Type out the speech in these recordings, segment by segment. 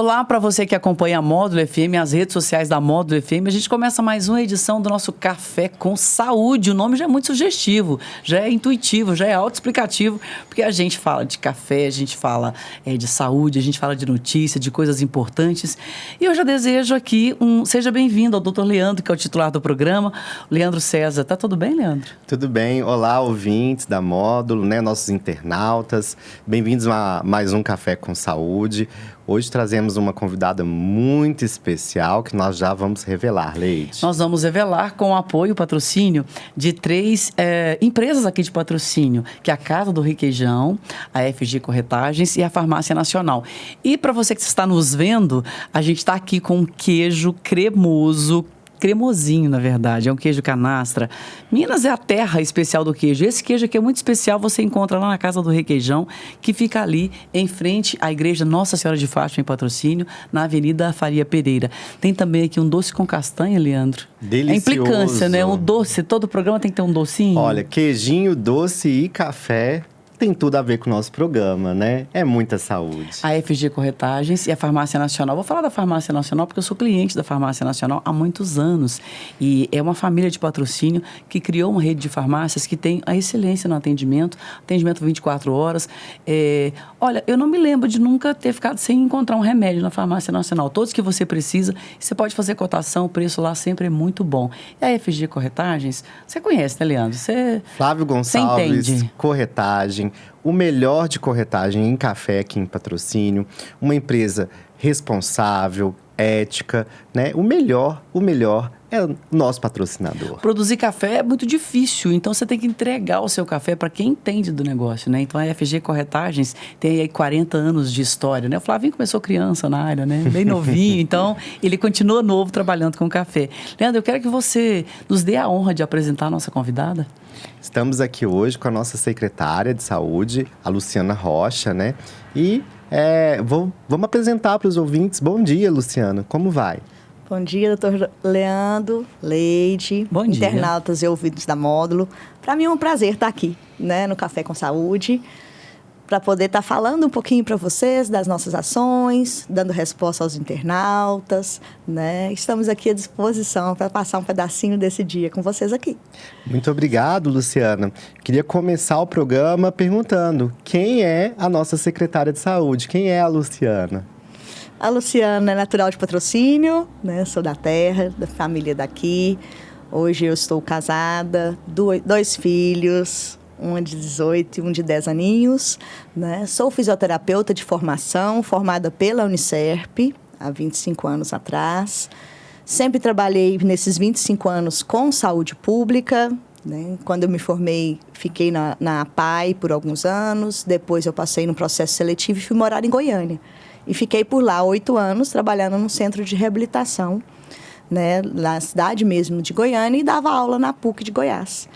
Olá para você que acompanha a Módulo FM, as redes sociais da Módulo FM. A gente começa mais uma edição do nosso Café com Saúde. O nome já é muito sugestivo, já é intuitivo, já é autoexplicativo, porque a gente fala de café, a gente fala de saúde, a gente fala de notícia, de coisas importantes. E eu já desejo aqui seja bem-vindo ao Dr. Leandro, que é o titular do programa. Leandro César. Tá tudo bem, Leandro? Tudo bem. Olá, ouvintes da Módulo, nossos internautas. Bem-vindos a mais um Café com Saúde. Hoje trazemos uma convidada muito especial que nós já vamos revelar, Leide. Nós vamos revelar com o apoio, patrocínio de 3 empresas aqui de patrocínio, que é a Casa do Requeijão, a FG Corretagens e a Farmácia Nacional. E para você que está nos vendo, a gente está aqui com um queijo cremosinho, na verdade, é um queijo canastra. Minas é a terra especial do queijo. Esse queijo aqui é muito especial, você encontra lá na Casa do Requeijão, que fica ali em frente à Igreja Nossa Senhora de Fátima, em Patrocínio, na Avenida Faria Pereira. Tem também aqui um doce com castanha, Leandro. Delicioso. É implicância, né? Um doce, todo programa tem que ter um docinho. Olha, queijinho, doce e café tem tudo a ver com o nosso programa, né? É muita saúde. A FG Corretagens e a Farmácia Nacional. Vou falar da Farmácia Nacional porque eu sou cliente da Farmácia Nacional há muitos anos. E é uma família de patrocínio que criou uma rede de farmácias que tem a excelência no atendimento 24 horas. Olha, eu não me lembro de nunca ter ficado sem encontrar um remédio na Farmácia Nacional. Todos que você precisa, você pode fazer cotação, o preço lá sempre é muito bom. E a FG Corretagens, você conhece, né, Leandro? Flávio Gonçalves, você entende. Corretagem. O melhor de corretagem em café aqui em Patrocínio. Uma empresa responsável, ética, né? O melhor é o nosso patrocinador. Produzir café é muito difícil, então você tem que entregar o seu café para quem entende do negócio, né? Então a FG Corretagens tem aí 40 anos de história, né? O Flavinho começou criança na área, né? Bem novinho, então ele continua novo trabalhando com café. Leandro, eu quero que você nos dê a honra de apresentar a nossa convidada. Estamos aqui hoje com a nossa secretária de saúde, a Luciana Rocha, né? E vamos apresentar para os ouvintes. Bom dia, Luciana. Como vai? Bom dia, doutor Leandro, Leide, Bom dia. Internautas e ouvintes da Módulo. Para mim é um prazer estar aqui, né, no Café com Saúde, para poder estar falando um pouquinho para vocês das nossas ações, dando resposta aos internautas, né? Estamos aqui à disposição para passar um pedacinho desse dia com vocês aqui. Muito obrigado, Luciana. Queria começar o programa perguntando: quem é a nossa secretária de saúde? Quem é a Luciana? A Luciana é natural de Patrocínio, né? Sou da terra, da família daqui. Hoje eu estou casada, 2 filhos, um de 18 e um de 10 aninhos, né? Sou fisioterapeuta de formação, formada pela Unicerp, há 25 anos atrás. Sempre trabalhei nesses 25 anos com saúde pública, né? Quando eu me formei, fiquei na APAI por alguns anos. Depois eu passei no processo seletivo e fui morar em Goiânia. E fiquei por lá 8 anos, trabalhando num centro de reabilitação, né? Na cidade mesmo de Goiânia, e dava aula na PUC de Goiás.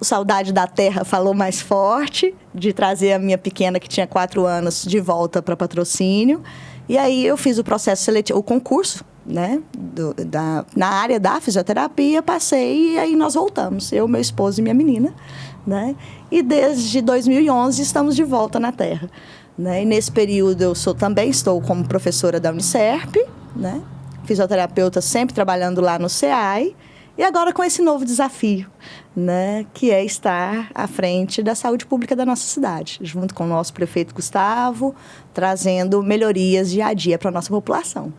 O Saudade da Terra falou mais forte, de trazer a minha pequena, que tinha 4 anos, de volta para Patrocínio. E aí eu fiz o processo seletivo, o concurso, né? Na área da fisioterapia, passei e aí nós voltamos. Eu, meu esposo e minha menina, né? E desde 2011 estamos de volta na Terra, né? E nesse período eu também estou como professora da Unicerp, né? Fisioterapeuta, sempre trabalhando lá no CEAI. E agora com esse novo desafio, né, que é estar à frente da saúde pública da nossa cidade, junto com o nosso prefeito Gustavo, trazendo melhorias dia a dia para a nossa população.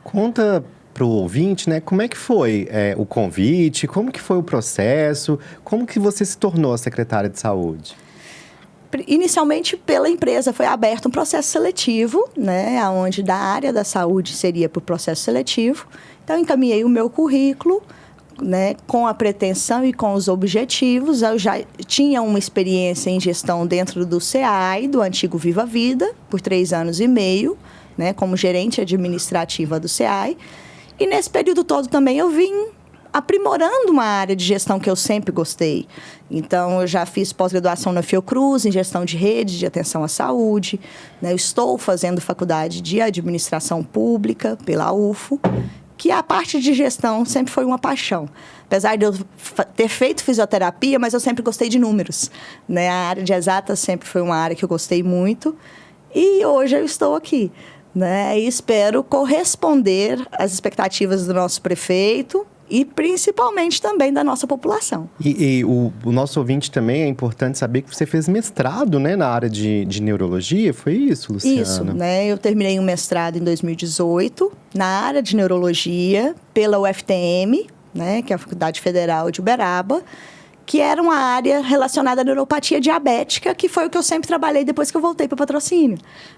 Conta para o ouvinte, né, como é que foi o convite, como que foi o processo, como que você se tornou a secretária de saúde? Inicialmente, pela empresa, foi aberto um processo seletivo, né, onde da área da saúde seria por processo seletivo. Então, encaminhei o meu currículo, né, com a pretensão e com os objetivos. Eu já tinha uma experiência em gestão dentro do CEAI, do antigo Viva Vida, por 3 anos e meio, né, como gerente administrativa do CEAI. E nesse período todo também eu vim aprimorando uma área de gestão que eu sempre gostei. Então, eu já fiz pós-graduação na Fiocruz, em gestão de redes de atenção à saúde, né? Eu estou fazendo faculdade de administração pública pela UFO, que a parte de gestão sempre foi uma paixão. Apesar de eu ter feito fisioterapia, mas eu sempre gostei de números, né? A área de exatas sempre foi uma área que eu gostei muito. E hoje eu estou aqui, né? E espero corresponder às expectativas do nosso prefeito e principalmente também da nossa população. E o nosso ouvinte também é importante saber que você fez mestrado, né, na área de neurologia, foi isso, Luciana? Isso, né? Eu terminei um mestrado em 2018 na área de neurologia pela UFTM, né, que é a Faculdade Federal de Uberaba, que era uma área relacionada à neuropatia diabética, que foi o que eu sempre trabalhei depois que eu voltei para o patrocínio,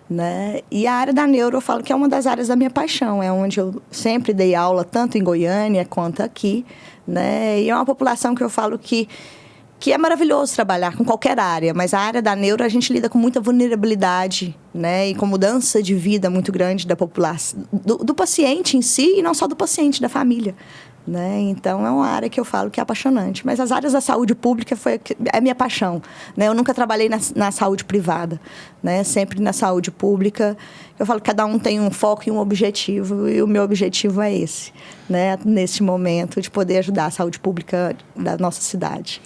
né? E a área da neuro, eu falo que é uma das áreas da minha paixão, é onde eu sempre dei aula, tanto em Goiânia quanto aqui, né? E é uma população que eu falo que é maravilhoso trabalhar com qualquer área, mas a área da neuro a gente lida com muita vulnerabilidade, né? E com mudança de vida muito grande da população, do paciente em si e não só do paciente, da família, né? Então, é uma área que eu falo que é apaixonante. Mas as áreas da saúde pública é a minha paixão, né? Eu nunca trabalhei na saúde privada, né? Sempre na saúde pública. Eu falo que cada um tem um foco e um objetivo, e o meu objetivo é esse, né? Neste momento, de poder ajudar a saúde pública da nossa cidade.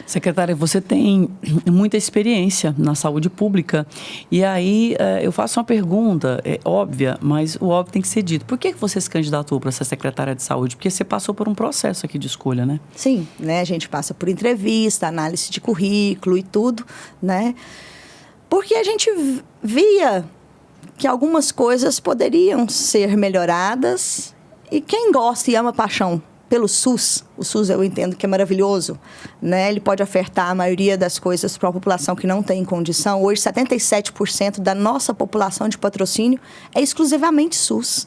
Secretária, você tem muita experiência na saúde pública e aí eu faço uma pergunta, é óbvia, mas o óbvio tem que ser dito. Por que você se candidatou para ser secretária de saúde? Porque você passou por um processo aqui de escolha, né? Sim, né? A gente passa por entrevista, análise de currículo e tudo, né? Porque a gente via que algumas coisas poderiam ser melhoradas e quem gosta e ama paixão pelo SUS, o SUS eu entendo que é maravilhoso, né? Ele pode ofertar a maioria das coisas para uma população que não tem condição. Hoje, 77% da nossa população de patrocínio é exclusivamente SUS,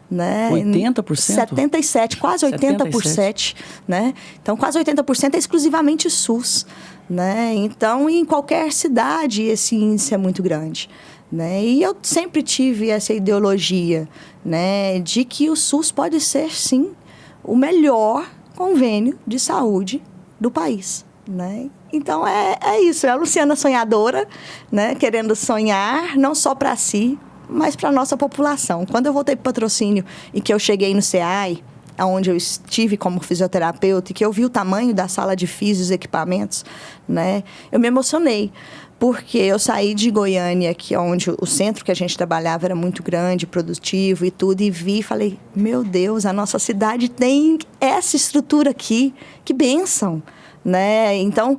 né? 80%? 77%, quase 80%, né? Então, quase 80% é exclusivamente SUS, né? Então, em qualquer cidade, esse índice é muito grande, né? E eu sempre tive essa ideologia, né, de que o SUS pode ser, sim, o melhor convênio de saúde do país, né? Então, é isso. É a Luciana sonhadora, né? Querendo sonhar, não só para si, mas para a nossa população. Quando eu voltei para o patrocínio e que eu cheguei no CEAI, onde eu estive como fisioterapeuta, e que eu vi o tamanho da sala de físio e os equipamentos, né? Eu me emocionei. Porque eu saí de Goiânia, que é onde o centro que a gente trabalhava era muito grande, produtivo e tudo, e vi e falei, meu Deus, a nossa cidade tem essa estrutura aqui, que bênção, né? Então,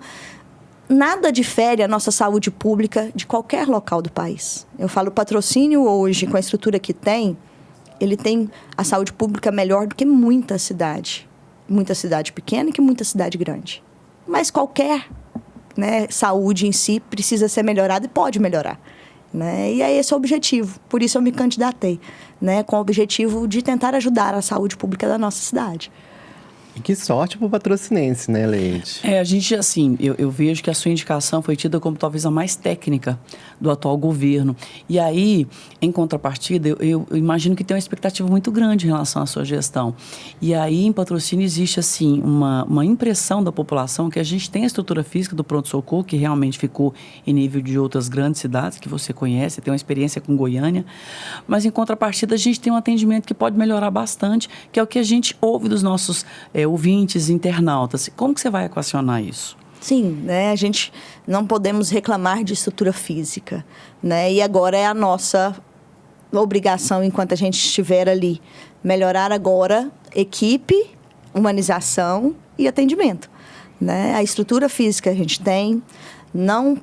nada difere a nossa saúde pública de qualquer local do país. Eu falo, o patrocínio hoje, com a estrutura que tem, ele tem a saúde pública melhor do que muita cidade pequena e que muita cidade grande. Mas qualquer, né, saúde em si precisa ser melhorada e pode melhorar, né? E é esse o objetivo. Por isso eu me candidatei, né, com o objetivo de tentar ajudar a saúde pública da nossa cidade. E que sorte pro patrocinense, né, Leide? A gente, assim, eu vejo que a sua indicação foi tida como talvez a mais técnica do atual governo. E aí, em contrapartida, eu imagino que tem uma expectativa muito grande em relação à sua gestão. E aí, em patrocínio, existe, assim, uma impressão da população que a gente tem a estrutura física do pronto-socorro, que realmente ficou em nível de outras grandes cidades que você conhece, tem uma experiência com Goiânia. Mas, em contrapartida, a gente tem um atendimento que pode melhorar bastante, que é o que a gente ouve dos nossos ouvintes, internautas. Como que você vai equacionar isso? Sim, né? A gente não podemos reclamar de estrutura física, né? E agora é a nossa obrigação, enquanto a gente estiver ali, melhorar agora equipe, humanização e atendimento, né? A estrutura física a gente tem, não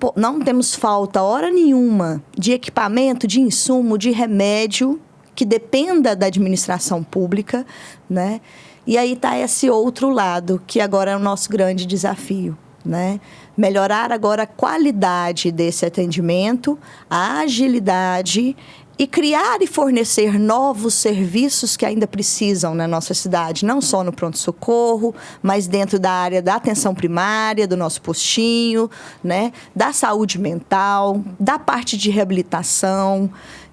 temos falta, hora nenhuma, de equipamento, de insumo, de remédio que dependa da administração pública, né? E aí está esse outro lado, que agora é o nosso grande desafio, né? Melhorar agora a qualidade desse atendimento, a agilidade e criar e fornecer novos serviços que ainda precisam na nossa cidade, não só no pronto-socorro, mas dentro da área da atenção primária, do nosso postinho, né? Da saúde mental, da parte de reabilitação.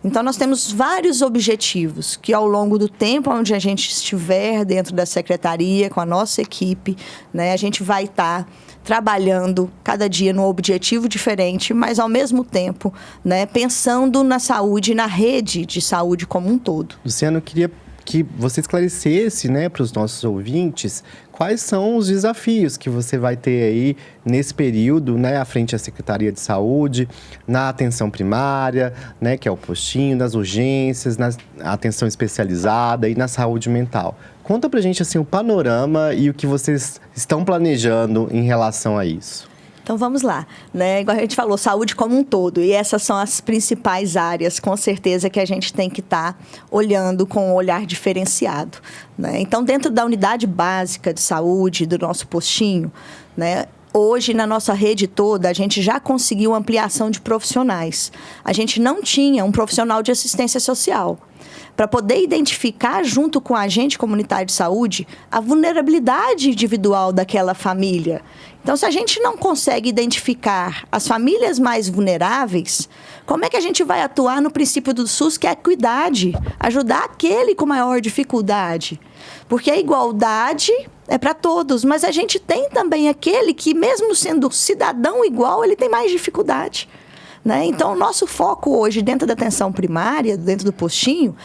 Então, nós temos vários objetivos que, ao longo do tempo onde a gente estiver dentro da secretaria, com a nossa equipe, né, a gente vai estar trabalhando cada dia num objetivo diferente, mas, ao mesmo tempo, né, pensando na saúde, na rede de saúde como um todo. Luciano, eu queria que você esclarecesse, né, para os nossos ouvintes quais são os desafios que você vai ter aí nesse período, né, à frente da Secretaria de Saúde, na atenção primária, né, que é o postinho, nas urgências, na atenção especializada e na saúde mental. Conta pra gente, assim, o panorama e o que vocês estão planejando em relação a isso. Então, vamos lá, né? Igual a gente falou, saúde como um todo. E essas são as principais áreas, com certeza, que a gente tem que estar olhando com um olhar diferenciado, né? Então, dentro da unidade básica de saúde, do nosso postinho, né? Hoje, na nossa rede toda, a gente já conseguiu ampliação de profissionais. A gente não tinha um profissional de assistência social para poder identificar, junto com a agente comunitário de saúde, a vulnerabilidade individual daquela família. Então, se a gente não consegue identificar as famílias mais vulneráveis, como é que a gente vai atuar no princípio do SUS, que é a equidade? Ajudar aquele com maior dificuldade. Porque a igualdade é para todos, mas a gente tem também aquele que, mesmo sendo cidadão igual, ele tem mais dificuldade, né? Então, o nosso foco hoje, dentro da atenção primária, dentro do postinho,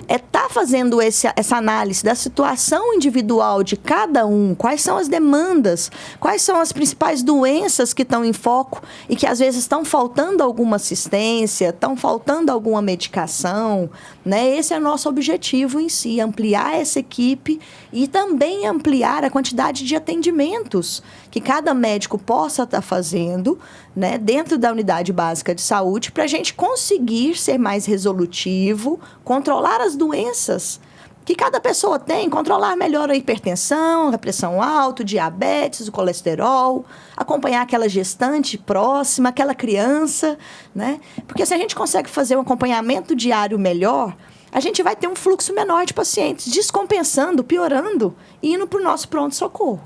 é estar fazendo essa análise da situação individual de cada um, quais são as demandas, quais são as principais doenças que estão em foco e que, às vezes, estão faltando alguma assistência, estão faltando alguma medicação, né? Esse é o nosso objetivo em si, ampliar essa equipe e também ampliar a quantidade de atendimentos que cada médico possa estar fazendo, né, dentro da unidade básica de saúde, para a gente conseguir ser mais resolutivo, controlar as doenças que cada pessoa tem, controlar melhor a hipertensão, a pressão alta, o diabetes, o colesterol, acompanhar aquela gestante próxima, aquela criança, né? Porque se a gente consegue fazer um acompanhamento diário melhor, a gente vai ter um fluxo menor de pacientes, descompensando, piorando e indo para o nosso pronto-socorro,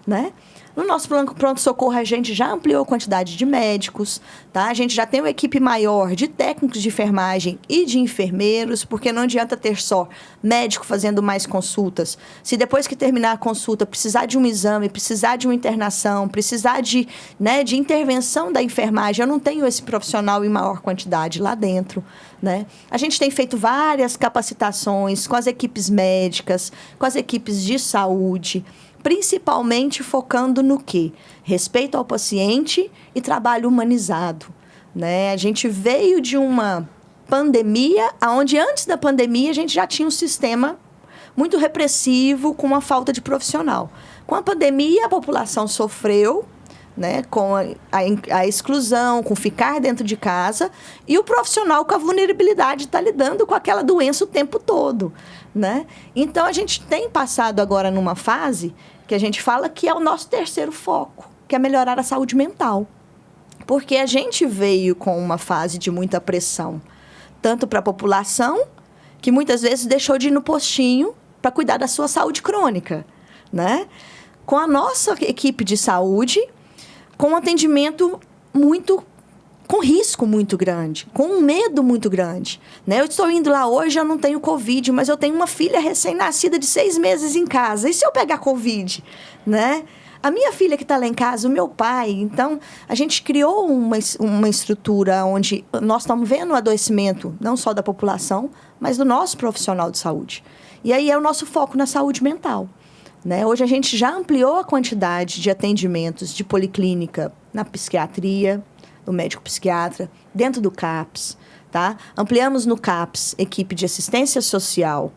né? No nosso pronto-socorro, a gente já ampliou a quantidade de médicos, tá? A gente já tem uma equipe maior de técnicos de enfermagem e de enfermeiros, porque não adianta ter só médico fazendo mais consultas. Se depois que terminar a consulta precisar de um exame, precisar de uma internação, precisar de intervenção da enfermagem, eu não tenho esse profissional em maior quantidade lá dentro, né? A gente tem feito várias capacitações com as equipes médicas, com as equipes de saúde, principalmente focando no quê? Respeito ao paciente e trabalho humanizado, né? A gente veio de uma pandemia, onde antes da pandemia a gente já tinha um sistema muito repressivo, com uma falta de profissional. Com a pandemia, a população sofreu, né, com a exclusão, com ficar dentro de casa, e o profissional com a vulnerabilidade está lidando com aquela doença o tempo todo, né? Então, a gente tem passado agora numa fase que a gente fala que é o nosso terceiro foco, que é melhorar a saúde mental. Porque a gente veio com uma fase de muita pressão, tanto para a população, que muitas vezes deixou de ir no postinho para cuidar da sua saúde crônica, né? Com a nossa equipe de saúde, com um atendimento com risco muito grande, com um medo muito grande, né? Eu estou indo lá hoje, eu não tenho Covid, mas eu tenho uma filha recém-nascida de 6 meses em casa. E se eu pegar Covid, né? A minha filha que está lá em casa, o meu pai. Então, a gente criou uma estrutura onde nós estamos vendo o adoecimento, não só da população, mas do nosso profissional de saúde. E aí é o nosso foco na saúde mental, né? Hoje a gente já ampliou a quantidade de atendimentos de policlínica na psiquiatria, do médico psiquiatra, dentro do CAPS, tá? Ampliamos no CAPS equipe de assistência social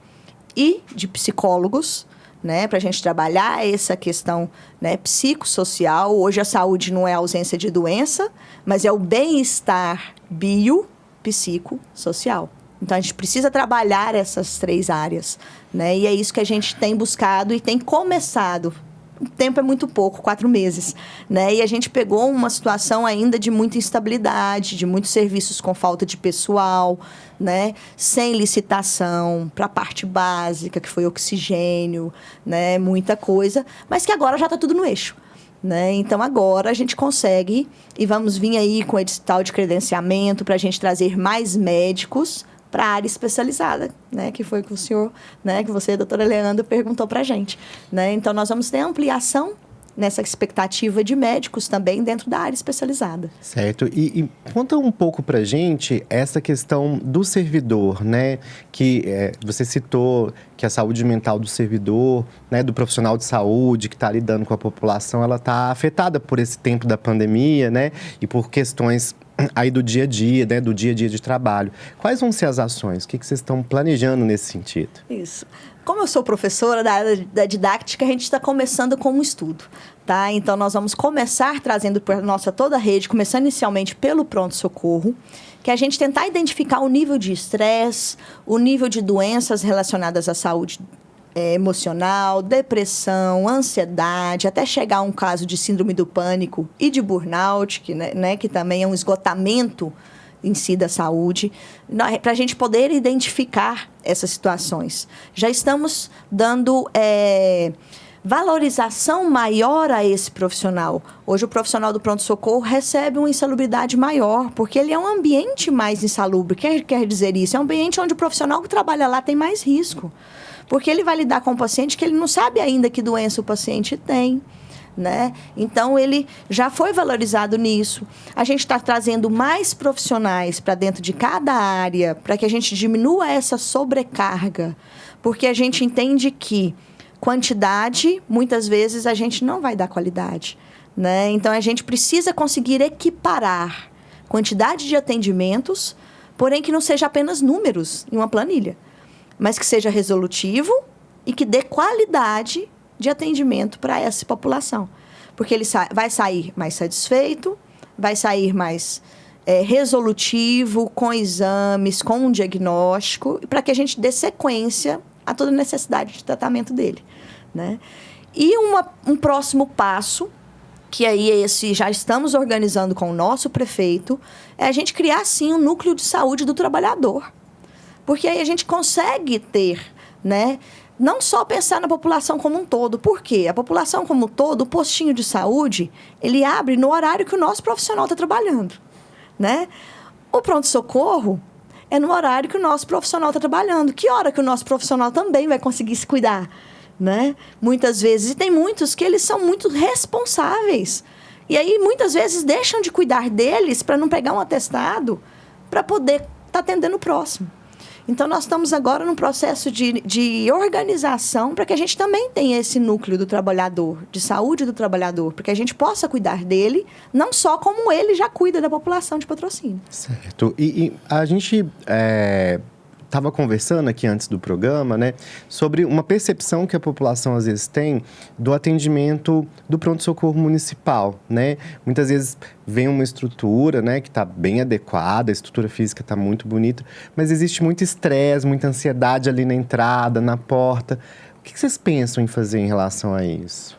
e de psicólogos, né? Para a gente trabalhar essa questão, né, psicossocial. Hoje a saúde não é a ausência de doença, mas é o bem-estar biopsicossocial. Então, a gente precisa trabalhar essas 3 áreas, né? E é isso que a gente tem buscado e tem começado. O tempo é muito pouco, 4 meses, né? E a gente pegou uma situação ainda de muita instabilidade, de muitos serviços com falta de pessoal, né? Sem licitação para a parte básica, que foi oxigênio, né? Muita coisa, mas que agora já está tudo no eixo, né? Então, agora a gente consegue, e vamos vir aí com o edital de credenciamento para a gente trazer mais médicos para a área especializada, né? Que foi que o senhor, né? Que você, doutora Leandra, perguntou para a gente, né? Então, nós vamos ter ampliação nessa expectativa de médicos também dentro da área especializada. Certo. E conta um pouco pra gente essa questão do servidor, né? Que você citou que a saúde mental do servidor, né, do profissional de saúde que está lidando com a população, ela está afetada por esse tempo da pandemia, né? E por questões aí do dia a dia, né? Do dia a dia de trabalho. Quais vão ser as ações? O que vocês estão planejando nesse sentido? Isso. Como eu sou professora da área da didática, a gente está começando com um estudo, tá? Então, nós vamos começar trazendo para a nossa toda a rede, começando inicialmente pelo pronto-socorro, que a gente tentar identificar o nível de estresse, o nível de doenças relacionadas à saúde emocional, depressão, ansiedade, até chegar a um caso de síndrome do pânico e de burnout, que também é um esgotamento em si da saúde, para a gente poder identificar essas situações. Já estamos dando valorização maior a esse profissional. Hoje, o profissional do pronto-socorro recebe uma insalubridade maior, porque ele é um ambiente mais insalubre. O que quer dizer isso? É um ambiente onde o profissional que trabalha lá tem mais risco, porque ele vai lidar com um paciente que ele não sabe ainda que doença o paciente tem, né? Então, ele já foi valorizado nisso. A gente está trazendo mais profissionais para dentro de cada área, para que a gente diminua essa sobrecarga, porque a gente entende que quantidade, muitas vezes, a gente não vai dar qualidade, né? Então, a gente precisa conseguir equiparar quantidade de atendimentos, porém que não seja apenas números em uma planilha, mas que seja resolutivo e que dê qualidade de atendimento para essa população. Porque ele vai sair mais satisfeito, vai sair mais resolutivo, com exames, com um diagnóstico, para que a gente dê sequência a toda a necessidade de tratamento dele, né? E um próximo passo, que aí esse já estamos organizando com o nosso prefeito, é a gente criar, sim, um núcleo de saúde do trabalhador. Porque aí a gente consegue ter, né, não só pensar na população como um todo. Por quê? A população como um todo, o postinho de saúde, ele abre no horário que o nosso profissional está trabalhando, né? O pronto-socorro é no horário que o nosso profissional está trabalhando. Que hora que o nosso profissional também vai conseguir se cuidar, né? Muitas vezes. E tem muitos que eles são muito responsáveis. E aí, muitas vezes, deixam de cuidar deles para não pegar um atestado para poder estar atendendo o próximo. Então, nós estamos agora num processo de organização para que a gente também tenha esse núcleo do trabalhador, de saúde do trabalhador, para que a gente possa cuidar dele, não só como ele já cuida da população de Patrocínio. Certo. E a gente estava conversando aqui antes do programa, né, sobre uma percepção que a população às vezes tem do atendimento do pronto-socorro municipal, né? Muitas vezes vem uma estrutura, né, que está bem adequada, a estrutura física está muito bonita, mas existe muito estresse, muita ansiedade ali na entrada, na porta. O que vocês pensam em fazer em relação a isso?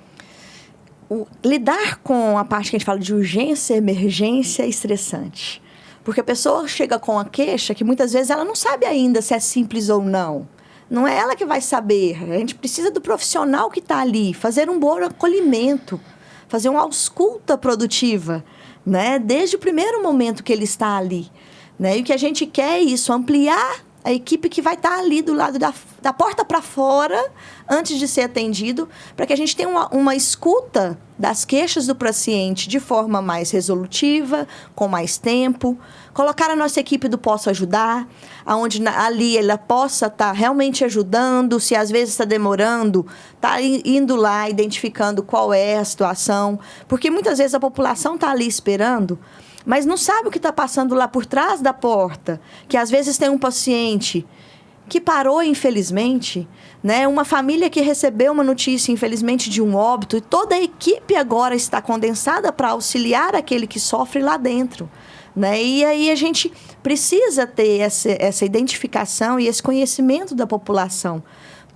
Lidar com a parte que a gente fala de urgência, emergência é estressante. Porque a pessoa chega com a queixa que muitas vezes ela não sabe ainda se é simples ou não. Não é ela que vai saber. A gente precisa do profissional que está ali, fazer um bom acolhimento, fazer uma ausculta produtiva, né? Desde o primeiro momento que ele está ali, né? E o que a gente quer é isso, ampliar a equipe que vai estar ali do lado da porta para fora, antes de ser atendido, para que a gente tenha uma escuta das queixas do paciente de forma mais resolutiva, com mais tempo. Colocar a nossa equipe do Posso Ajudar, onde ali ela possa estar realmente ajudando, se às vezes está demorando, está indo lá, identificando qual é a situação. Porque muitas vezes a população está ali esperando, mas não sabe o que está passando lá por trás da porta, que às vezes tem um paciente que parou, infelizmente, né? Uma família que recebeu uma notícia, infelizmente, de um óbito, e toda a equipe agora está condensada para auxiliar aquele que sofre lá dentro, né? E aí a gente precisa ter essa identificação e esse conhecimento da população.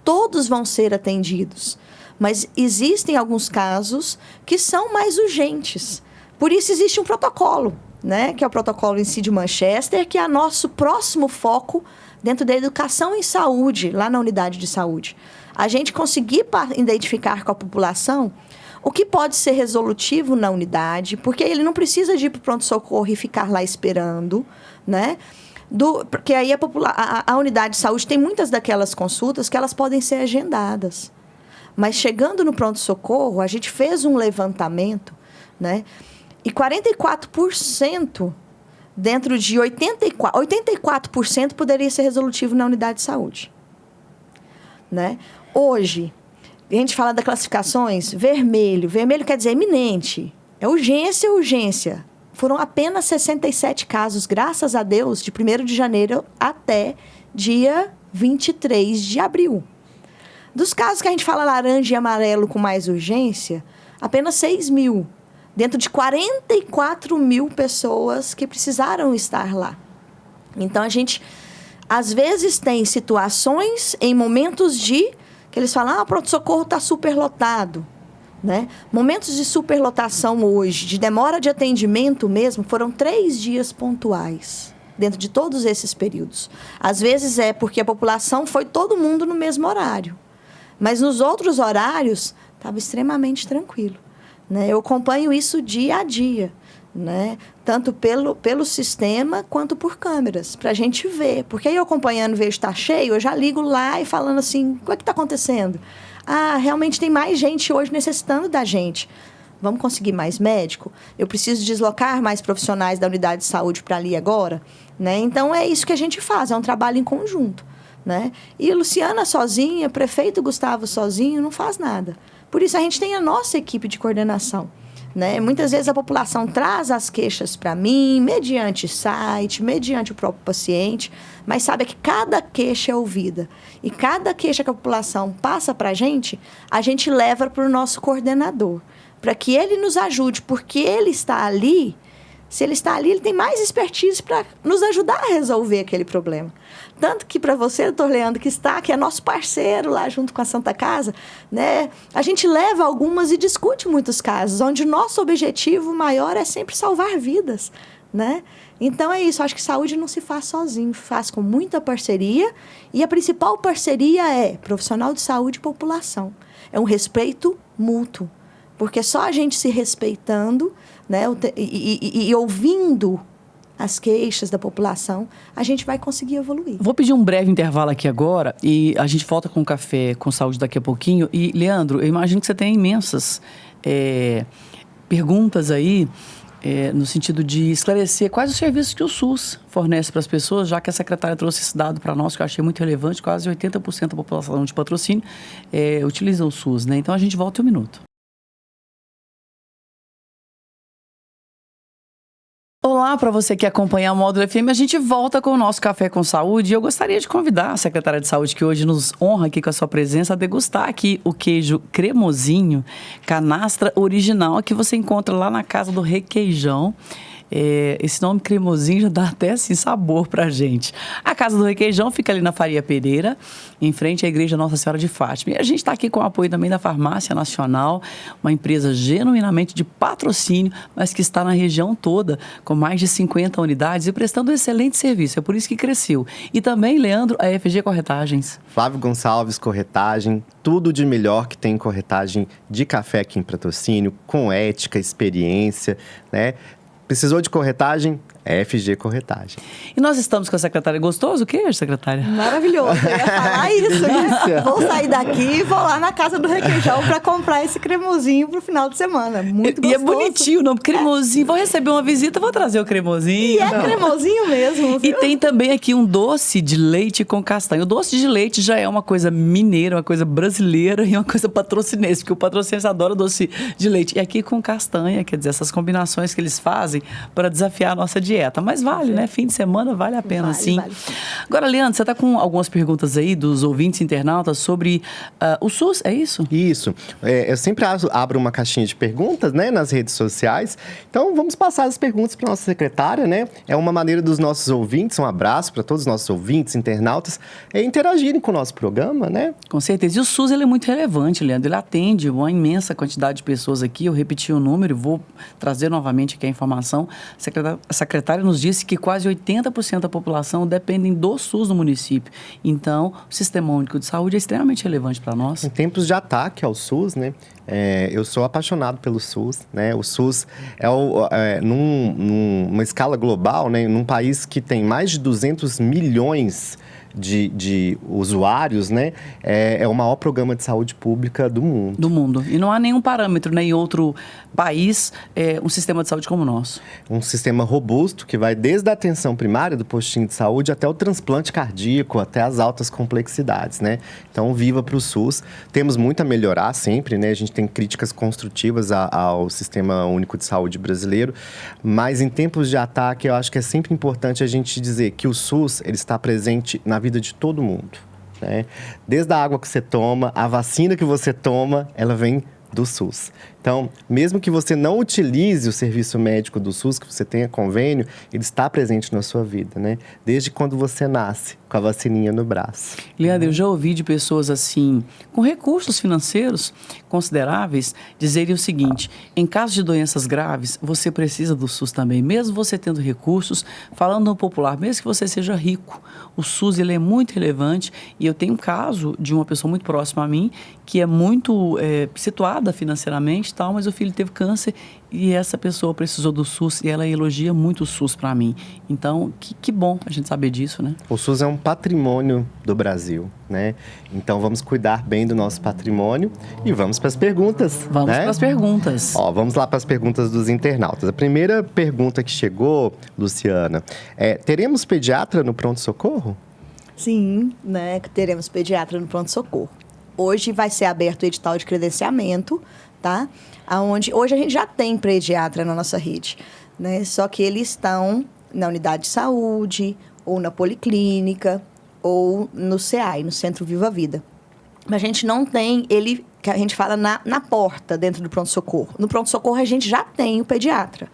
Todos vão ser atendidos, mas existem alguns casos que são mais urgentes. Por isso existe um protocolo, né? Que é o protocolo em si de Manchester, que é nosso próximo foco dentro da educação em saúde, lá na unidade de saúde. A gente conseguir identificar com a população o que pode ser resolutivo na unidade, porque ele não precisa de ir para o pronto-socorro e ficar lá esperando, né? Porque aí a unidade de saúde tem muitas daquelas consultas que elas podem ser agendadas. Mas chegando no pronto-socorro, a gente fez um levantamento, né? E 44% dentro de 84% poderia ser resolutivo na unidade de saúde, né? Hoje, a gente fala das classificações, vermelho quer dizer iminente, é urgência. Foram apenas 67 casos, graças a Deus, de 1º de janeiro até dia 23 de abril. Dos casos que a gente fala laranja e amarelo com mais urgência, apenas 6 mil, dentro de 44 mil pessoas que precisaram estar lá. Então, a gente, às vezes, tem situações em momentos que eles falam, o pronto-socorro está superlotado, né? Momentos de superlotação hoje, de demora de atendimento mesmo, foram 3 dias pontuais, dentro de todos esses períodos. Às vezes é porque a população foi todo mundo no mesmo horário, mas nos outros horários estava extremamente tranquilo, né? Eu acompanho isso dia a dia, né? Tanto pelo sistema quanto por câmeras, para a gente ver. Porque aí eu acompanhando, vejo que está cheio, eu já ligo lá e falando assim, o que está acontecendo? Realmente tem mais gente hoje necessitando da gente. Vamos conseguir mais médico? Eu preciso deslocar mais profissionais da unidade de saúde para ali agora? Né? Então, é isso que a gente faz, é um trabalho em conjunto. Né? E a Luciana sozinha, prefeito Gustavo sozinho, não faz nada. Por isso, a gente tem a nossa equipe de coordenação. Né? Muitas vezes a população traz as queixas para mim, mediante site, mediante o próprio paciente, mas sabe que cada queixa é ouvida. E cada queixa que a população passa para a gente leva para o nosso coordenador, para que ele nos ajude, porque ele está ali. Se ele está ali, ele tem mais expertise para nos ajudar a resolver aquele problema. Tanto que para você, doutor Leandro, que é nosso parceiro lá junto com a Santa Casa, né? A gente leva algumas e discute muitos casos, onde o nosso objetivo maior é sempre salvar vidas, né? Então é isso, acho que saúde não se faz sozinho, faz com muita parceria, e a principal parceria é profissional de saúde e população. É um respeito mútuo, porque só a gente se respeitando, né, e ouvindo as queixas da população, a gente vai conseguir evoluir. Vou pedir um breve intervalo aqui agora e a gente volta com o Café com Saúde daqui a pouquinho. E, Leandro, eu imagino que você tem imensas perguntas aí, no sentido de esclarecer quais os serviços que o SUS fornece para as pessoas, já que a secretária trouxe esse dado para nós, que eu achei muito relevante, quase 80% da população de patrocínio utiliza o SUS, né? Então, a gente volta em um minuto. Olá, para você que acompanha a Módulo FM, a gente volta com o nosso Café com Saúde. E eu gostaria de convidar a secretária de Saúde, que hoje nos honra aqui com a sua presença, a degustar aqui o queijo cremosinho, canastra original, que você encontra lá na Casa do Requeijão. Esse nome cremosinho já dá até assim sabor pra gente. A Casa do Requeijão fica ali na Faria Pereira, em frente à Igreja Nossa Senhora de Fátima. E a gente está aqui com o apoio também da Farmácia Nacional, uma empresa genuinamente de patrocínio, mas que está na região toda, com mais de 50 unidades e prestando um excelente serviço. É por isso que cresceu. E também, Leandro, a FG Corretagens. Flávio Gonçalves, corretagem, tudo de melhor que tem corretagem de café aqui em Patrocínio, com ética, experiência, né? Precisou de corretagem? FG Corretagem. E nós estamos com a secretária. Gostoso o queijo, secretária? Maravilhoso. Eu ia falar isso, né? Vou sair daqui e vou lá na Casa do Requeijão para comprar esse cremosinho pro final de semana. Muito gostoso. E é bonitinho o nome, cremosinho. Vou receber uma visita, vou trazer o cremosinho. E é cremosinho mesmo. Viu? E tem também aqui um doce de leite com castanha. O doce de leite já é uma coisa mineira, uma coisa brasileira e uma coisa patrocinense, porque o patrocinense adora doce de leite. E aqui com castanha, quer dizer, essas combinações que eles fazem para desafiar a nossa dieta. Mas vale, né? Fim de semana vale a pena, sim. Vale. Agora, Leandro, você está com algumas perguntas aí dos ouvintes internautas sobre o SUS, é isso? Isso. Eu sempre abro uma caixinha de perguntas, né, nas redes sociais. Então, vamos passar as perguntas para nossa secretária, né? É uma maneira dos nossos ouvintes, um abraço para todos os nossos ouvintes, internautas, interagirem com o nosso programa, né? Com certeza. E o SUS, ele é muito relevante, Leandro. Ele atende uma imensa quantidade de pessoas aqui. Eu repeti o número, vou trazer novamente aqui a informação. A secretária nos disse que quase 80% da população dependem do SUS no município. Então, o Sistema Único de Saúde é extremamente relevante para nós. Em tempos de ataque ao SUS, né? Eu sou apaixonado pelo SUS, né? O SUS numa escala global, né? Num país que tem mais de 200 milhões de usuários, né? É o maior programa de saúde pública do mundo. Do mundo. E não há nenhum parâmetro, né, em outro país, um sistema de saúde como o nosso. Um sistema robusto que vai desde a atenção primária do postinho de saúde até o transplante cardíaco, até as altas complexidades, né? Então, viva para o SUS. Temos muito a melhorar sempre, né? A gente tem críticas construtivas ao Sistema Único de Saúde brasileiro, mas em tempos de ataque, eu acho que é sempre importante a gente dizer que o SUS, ele está presente na vida de todo mundo, né? Desde a água que você toma, a vacina que você toma, ela vem do SUS. Então, mesmo que você não utilize o serviço médico do SUS, que você tenha convênio, ele está presente na sua vida, né? Desde quando você nasce, com a vacininha no braço. Leandro, eu já ouvi de pessoas assim, com recursos financeiros consideráveis, dizerem o seguinte: em caso de doenças graves, você precisa do SUS também. Mesmo você tendo recursos, falando no popular, mesmo que você seja rico, o SUS ele é muito relevante. E eu tenho um caso de uma pessoa muito próxima a mim, que é muito situada financeiramente, tal, mas o filho teve câncer e essa pessoa precisou do SUS e ela elogia muito o SUS para mim. Então, que bom a gente saber disso, né? O SUS é um patrimônio do Brasil, né? Então, vamos cuidar bem do nosso patrimônio e vamos para as perguntas. Vamos, né? para as perguntas. Vamos lá para as perguntas dos internautas. A primeira pergunta que chegou, Luciana, teremos pediatra no pronto-socorro? Sim, né? Teremos pediatra no pronto-socorro. Hoje vai ser aberto o edital de credenciamento, tá? Hoje a gente já tem pediatra na nossa rede, né? Só que eles estão na unidade de saúde, ou na policlínica, ou no CEAI, no Centro Viva a Vida. Mas a gente não tem ele, que a gente fala na porta, dentro do pronto-socorro. No pronto-socorro a gente já tem o pediatra,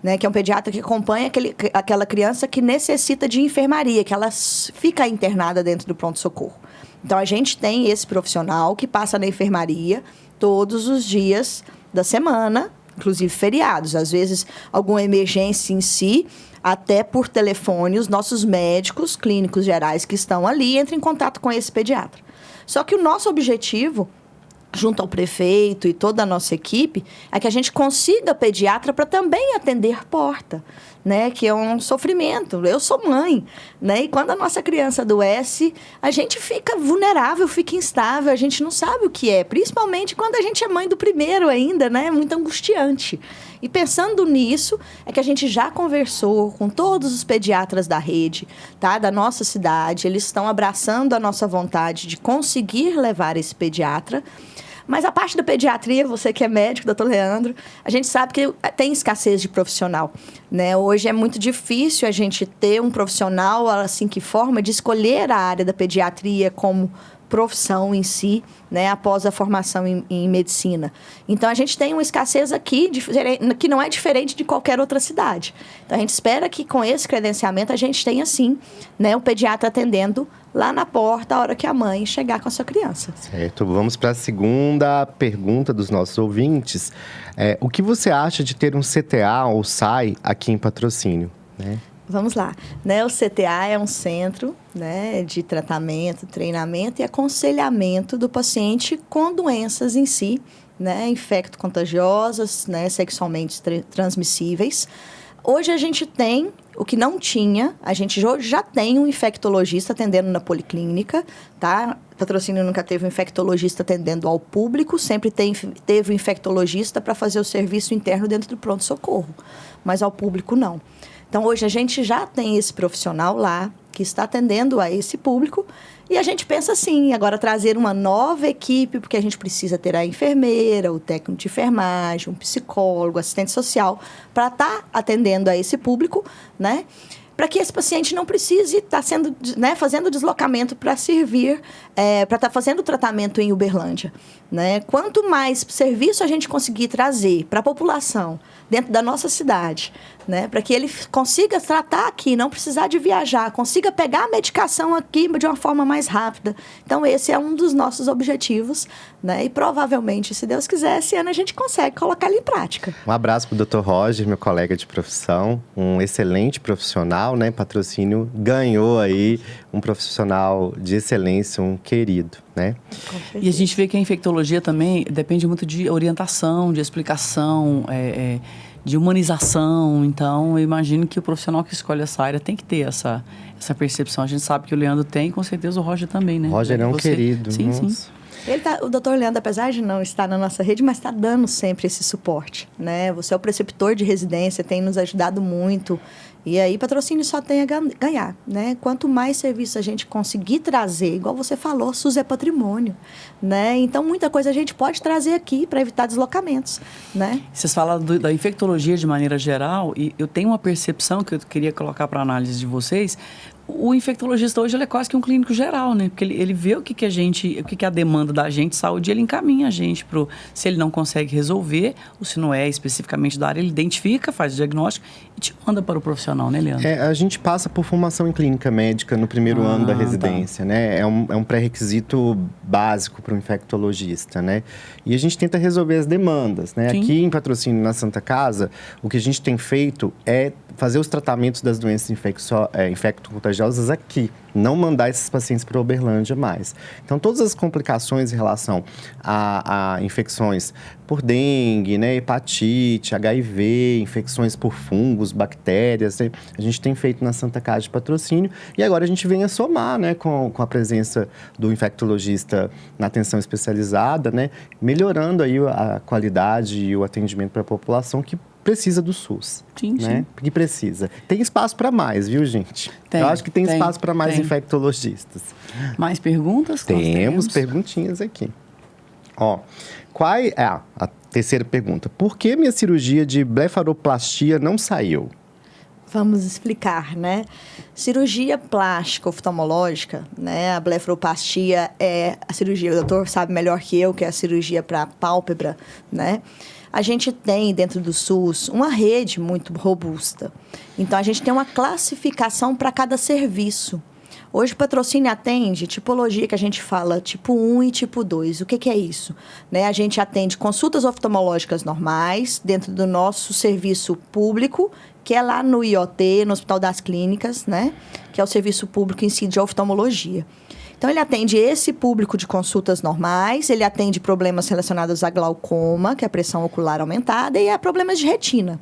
né? Que é um pediatra que acompanha aquela criança que necessita de enfermaria, que ela fica internada dentro do pronto-socorro. Então, a gente tem esse profissional que passa na enfermaria todos os dias da semana, inclusive feriados. Às vezes, alguma emergência em si, até por telefone, os nossos médicos clínicos gerais que estão ali entram em contato com esse pediatra. Só que o nosso objetivo, junto ao prefeito e toda a nossa equipe, é que a gente consiga pediatra para também atender porta, né? Que é um sofrimento. Eu sou mãe, né? E quando a nossa criança adoece, a gente fica vulnerável, fica instável, a gente não sabe o que é, principalmente quando a gente é mãe do primeiro ainda, né? É muito angustiante. E pensando nisso, é que a gente já conversou com todos os pediatras da rede, tá? Da nossa cidade. Eles estão abraçando a nossa vontade de conseguir levar esse pediatra. Mas a parte da pediatria, você que é médico, doutor Leandro, a gente sabe que tem escassez de profissional, né? Hoje é muito difícil a gente ter um profissional, assim que forma, de escolher a área da pediatria como profissão em si, né, após a formação em medicina. Então, a gente tem uma escassez aqui que não é diferente de qualquer outra cidade. Então, a gente espera que com esse credenciamento a gente tenha, sim, né, o pediatra atendendo lá na porta a hora que a mãe chegar com a sua criança. Certo. Vamos para a segunda pergunta dos nossos ouvintes. O que você acha de ter um CTA ou SAI aqui em Patrocínio, né? Vamos lá, né? O CTA é um centro, né, de tratamento, treinamento e aconselhamento do paciente com doenças em si, né, infecto-contagiosas, né, sexualmente transmissíveis. Hoje a gente tem, o que não tinha, a gente já tem um infectologista atendendo na policlínica, tá? Patrocínio nunca teve um infectologista atendendo ao público, sempre teve um infectologista para fazer o serviço interno dentro do pronto-socorro, mas ao público não. Então, hoje a gente já tem esse profissional lá, que está atendendo a esse público, e a gente pensa assim, agora trazer uma nova equipe, porque a gente precisa ter a enfermeira, o técnico de enfermagem, um psicólogo, assistente social, para estar atendendo a esse público, né? Para que esse paciente não precise estar fazendo deslocamento para servir, para estar fazendo o tratamento em Uberlândia, né? Quanto mais serviço a gente conseguir trazer para a população dentro da nossa cidade, né? Para que ele consiga tratar aqui, não precisar de viajar, consiga pegar a medicação aqui de uma forma mais rápida. Então, esse é um dos nossos objetivos, né? E provavelmente, se Deus quiser, esse ano a gente consegue colocar ele em prática. Um abraço para o Dr. Roger, meu colega de profissão, um excelente profissional, né? Patrocínio ganhou aí um profissional de excelência, um querido, né? E a gente vê que a infectologia também depende muito de orientação, de explicação, de humanização. Então, eu imagino que o profissional que escolhe essa área tem que ter essa percepção. A gente sabe que o Leandro tem, com certeza o Roger também, né? Roger é um querido. Sim, nossa. sim. O doutor Leandro, apesar de não estar na nossa rede, mas está dando sempre esse suporte, né? Você é o preceptor de residência, tem nos ajudado muito. E aí, patrocínio só tem a ganhar, né? Quanto mais serviço a gente conseguir trazer, igual você falou, SUS é patrimônio, né? Então, muita coisa a gente pode trazer aqui para evitar deslocamentos, né? Vocês falam da infectologia de maneira geral, e eu tenho uma percepção que eu queria colocar para análise de vocês. O infectologista hoje ele é quase que um clínico geral, né? Porque ele vê o que é a demanda da gente, saúde, ele encaminha a gente se ele não consegue resolver, ou se não é especificamente da área, ele identifica, faz o diagnóstico e te manda para o profissional, né, Leandro? A gente passa por formação em clínica médica no primeiro ano da residência, né? É um pré-requisito básico para o infectologista, né? E a gente tenta resolver as demandas, né? Sim. Aqui em Patrocínio, na Santa Casa, o que a gente tem feito é fazer os tratamentos das doenças infecto-contagiosas aqui, não mandar esses pacientes para Uberlândia mais. Então, todas as complicações em relação a infecções por dengue, né, hepatite, HIV, infecções por fungos, bactérias, né, a gente tem feito na Santa Casa de Patrocínio e agora a gente vem a somar, né, com a presença do infectologista na atenção especializada, né, melhorando aí a qualidade e o atendimento para a população que precisa do SUS, sim, né? Sim. Que precisa. Tem espaço para mais, viu, gente? Tem, eu acho que tem espaço para mais infectologistas. Mais perguntas? Temos perguntinhas aqui. Ó, qual é a terceira pergunta? Por que minha cirurgia de blefaroplastia não saiu? Vamos explicar, né? Cirurgia plástica oftalmológica, né? A blefaroplastia é a cirurgia, o doutor sabe melhor que eu, que é a cirurgia para pálpebra, né? A gente tem dentro do SUS uma rede muito robusta. Então, a gente tem uma classificação para cada serviço. Hoje, o patrocínio atende tipologia que a gente fala, tipo 1 e tipo 2. O que é isso? Né? A gente atende consultas oftalmológicas normais dentro do nosso serviço público, que é lá no IoT, no Hospital das Clínicas, né? Que é o serviço público em si de oftalmologia. Então, ele atende esse público de consultas normais, ele atende problemas relacionados a glaucoma, que é a pressão ocular aumentada, e a problemas de retina.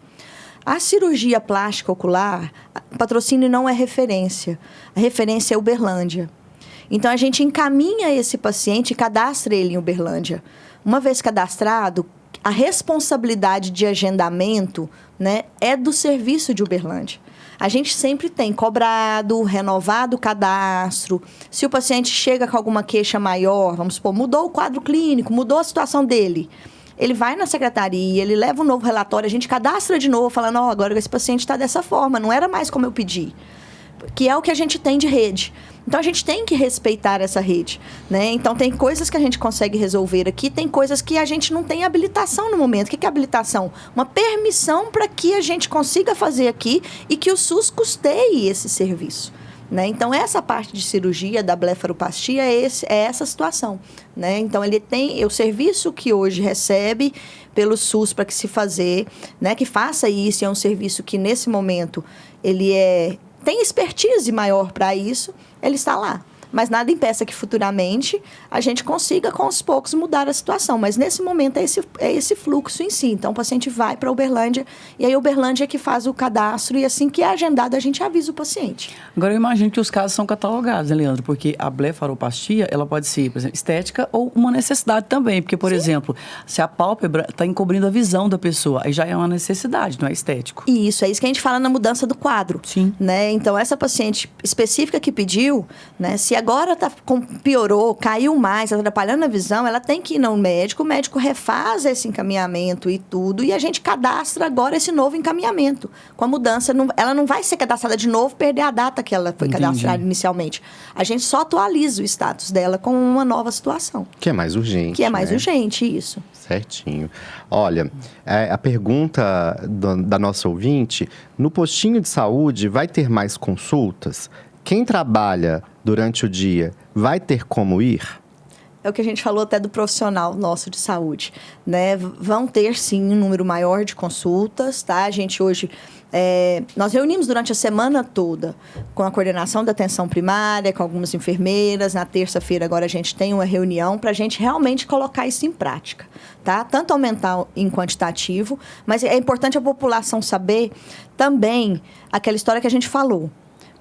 A cirurgia plástica ocular, patrocínio não é referência. A referência é Uberlândia. Então, a gente encaminha esse paciente e cadastra ele em Uberlândia. Uma vez cadastrado, a responsabilidade de agendamento, né, é do serviço de Uberlândia. A gente sempre tem cobrado, renovado o cadastro. Se o paciente chega com alguma queixa maior, vamos supor, mudou o quadro clínico, mudou a situação dele, ele vai na secretaria, ele leva um novo relatório, a gente cadastra de novo, falando, agora esse paciente está dessa forma, não era mais como eu pedi. Que é o que a gente tem de rede. Então, a gente tem que respeitar essa rede, né? Então, tem coisas que a gente consegue resolver aqui, tem coisas que a gente não tem habilitação no momento. O que é habilitação? Uma permissão para que a gente consiga fazer aqui e que o SUS custeie esse serviço, né? Então, essa parte de cirurgia da blefaroplastia é essa situação, né? Então, ele tem o serviço que hoje recebe pelo SUS para que se fazer, né? Que faça isso, é um serviço que, nesse momento, ele tem expertise maior para isso, ele está lá. Mas nada impeça que futuramente a gente consiga, com os poucos, mudar a situação. Mas nesse momento é esse fluxo em si. Então, o paciente vai para a Uberlândia e aí a Uberlândia é que faz o cadastro e assim que é agendado, a gente avisa o paciente. Agora, eu imagino que os casos são catalogados, né, Leandro? Porque a blefaroplastia, ela pode ser, por exemplo, estética ou uma necessidade também. Porque, por exemplo, se a pálpebra está encobrindo a visão da pessoa, aí já é uma necessidade, não é estético. Isso, é isso que a gente fala na mudança do quadro. Sim. Né? Então, essa paciente específica que pediu, né, se agora piorou, caiu mais, atrapalhando a visão, ela tem que ir no médico, o médico refaz esse encaminhamento e tudo, e a gente cadastra agora esse novo encaminhamento. Com a mudança, ela não vai ser cadastrada de novo, perder a data que ela foi cadastrada inicialmente. A gente só atualiza o status dela com uma nova situação. Que é mais urgente. Que é mais né? urgente, isso. Certinho. Olha, a pergunta da nossa ouvinte, no postinho de saúde vai ter mais consultas? Quem trabalha durante o dia vai ter como ir? é o que a gente falou até do profissional nosso de saúde, né? Vão ter, sim, um número maior de consultas, tá? A gente hoje... nós reunimos durante a semana toda com a coordenação da atenção primária, com algumas enfermeiras. Na terça-feira, agora, a gente tem uma reunião para a gente realmente colocar isso em prática, tá? Tanto aumentar em quantitativo, mas é importante a população saber também aquela história que a gente falou.